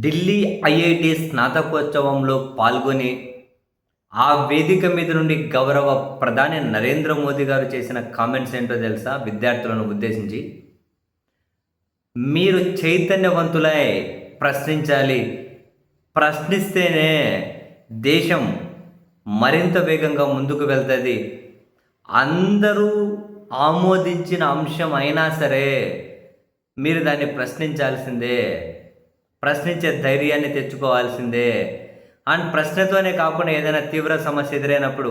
Delhi IIT స్నాతకోత్సవంలో పాల్గొని ఆ వేదిక మీద నుండి గౌరవ ప్రధాని నరేంద్ర మోదీ గారు చేసిన కామెంట్స్ ఏంటో తెలుసా? విద్యార్థులను ఉద్దేశించి, మీరు చైతన్యవంతులై ప్రశ్నించాలి, ప్రశ్నిస్తేనే దేశం మరింత వేగంగా ముందుకు వెళ్తుంది. అందరూ ఆమోదించిన అంశం అయినా సరే మీరు దాన్ని ప్రశ్నించాల్సిందే, ప్రశ్నించే ధైర్యాన్ని తెచ్చుకోవాల్సిందే. అండ్ ప్రశ్నతోనే కాకుండా ఏదైనా తీవ్ర సమస్య ఎదురైనప్పుడు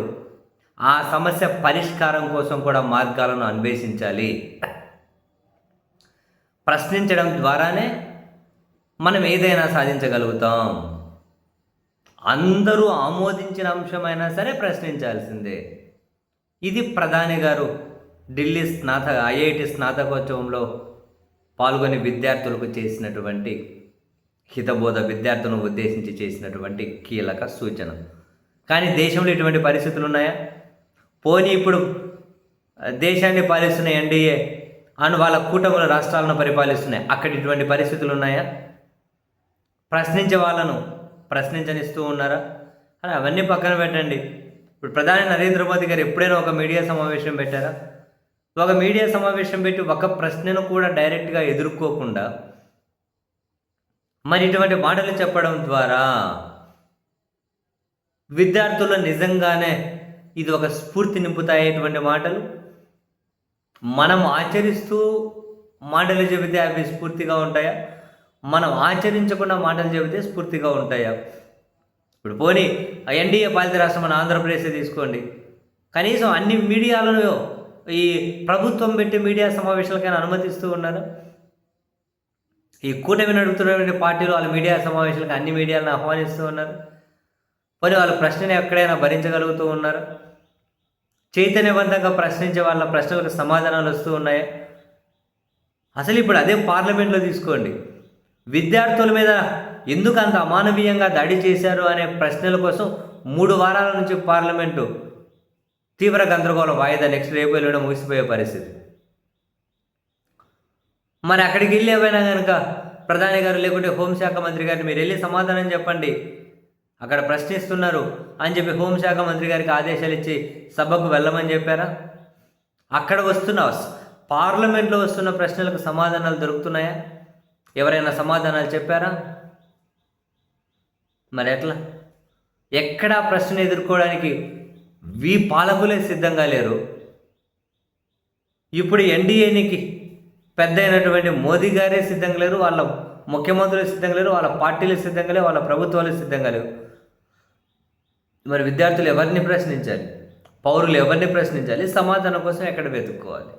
ఆ సమస్య పరిష్కారం కోసం కూడా మార్గాలను అన్వేషించాలి. ప్రశ్నించడం ద్వారానే మనం ఏదైనా సాధించగలుగుతాం. అందరూ ఆమోదించిన అంశమైనా సరే ప్రశ్నించాల్సిందే. ఇది ప్రధాని గారు ఢిల్లీ ఐఐటి స్నాతకోత్సవంలో పాల్గొని విద్యార్థులకు చేసినటువంటి హితబోధ, విద్యార్థులను ఉద్దేశించి చేసినటువంటి కీలక సూచన. కానీ దేశంలో ఇటువంటి పరిస్థితులు ఉన్నాయా? పోనీ ఇప్పుడు దేశాన్ని పాలిస్తున్న ఎన్డీఏ అండ్ వాళ్ళ కూటముల రాష్ట్రాలను పరిపాలిస్తున్నాయి, అక్కడ ఇటువంటి పరిస్థితులు ఉన్నాయా? ప్రశ్నించే వాళ్ళను ప్రశ్నించనిస్తూ ఉన్నారా? అని అవన్నీ పక్కన పెట్టండి. ఇప్పుడు ప్రధాని నరేంద్ర మోదీ గారు ఎప్పుడైనా ఒక మీడియా సమావేశం పెట్టారా? ఒక మీడియా సమావేశం పెట్టి ఒక ప్రశ్నను కూడా డైరెక్ట్గా ఎదుర్కోకుండా మరి ఇటువంటి మాటలు చెప్పడం ద్వారా విద్యార్థులు నిజంగానే ఇది ఒక స్ఫూర్తి నింపుతాయేటువంటి మాటలు. మనం ఆచరిస్తూ మాటలు చెబితే అవి స్ఫూర్తిగా ఉంటాయా? మనం ఆచరించకుండా మాటలు చెబితే స్ఫూర్తిగా ఉంటాయా? ఇప్పుడు పోనీ ఎన్డీఏ పాలిత రాష్ట్రం మన ఆంధ్రప్రదేశ్ తీసుకోండి, కనీసం అన్ని మీడియాలను ఈ ప్రభుత్వం పెట్టి మీడియా సమావేశాలకైనా అనుమతిస్తూ ఉన్నారు. ఈ కూటమి నడుపుతున్నటువంటి పార్టీలు వాళ్ళ మీడియా సమావేశాలకు అన్ని మీడియాలను ఆహ్వానిస్తూ ఉన్నారు. పోనీ వాళ్ళ ప్రశ్నని ఎక్కడైనా భరించగలుగుతూ ఉన్నారు? చైతన్యవంతంగా ప్రశ్నించే వాళ్ళ ప్రశ్నలకు సమాధానాలు వస్తూ ఉన్నాయా? అసలు ఇప్పుడు అదే పార్లమెంట్లో తీసుకోండి, విద్యార్థుల మీద ఎందుకు అంత అమానవీయంగా దాడి చేశారు అనే ప్రశ్నల కోసం 3 వారాల నుంచి పార్లమెంటు తీవ్ర గందరగోళం, వాయిదా నెక్స్ట్ రేపు వెళ్ళడం ముగిసిపోయే పరిస్థితి. మరి అక్కడికి వెళ్ళి ఏమైనా కనుక ప్రధాని గారు లేకుంటే హోంశాఖ మంత్రి గారిని మీరు వెళ్ళి సమాధానం చెప్పండి, అక్కడ ప్రశ్నిస్తున్నారు అని చెప్పి హోంశాఖ మంత్రి గారికి ఆదేశాలు ఇచ్చి సభకు వెళ్ళమని చెప్పారా? అక్కడ పార్లమెంట్లో వస్తున్న ప్రశ్నలకు సమాధానాలు దొరుకుతున్నాయా? ఎవరైనా సమాధానాలు చెప్పారా? మరి ఎట్లా? ఎక్కడా ప్రశ్న ఎదుర్కోవడానికి పాలకులే సిద్ధంగా లేరు. ఇప్పుడు ఎన్డీఏనికి పెద్ద అయినటువంటి మోదీ గారే సిద్ధంగా లేరు, వాళ్ళ ముఖ్యమంత్రులు సిద్ధంగా లేరు, వాళ్ళ పార్టీలు సిద్ధంగా లేవు, వాళ్ళ ప్రభుత్వాలు సిద్ధంగా లేవు. మరి విద్యార్థులు ఎవరిని ప్రశ్నించాలి? పౌరులు ఎవరిని ప్రశ్నించాలి? సమాధానం కోసం ఎక్కడ వెతుక్కోవాలి?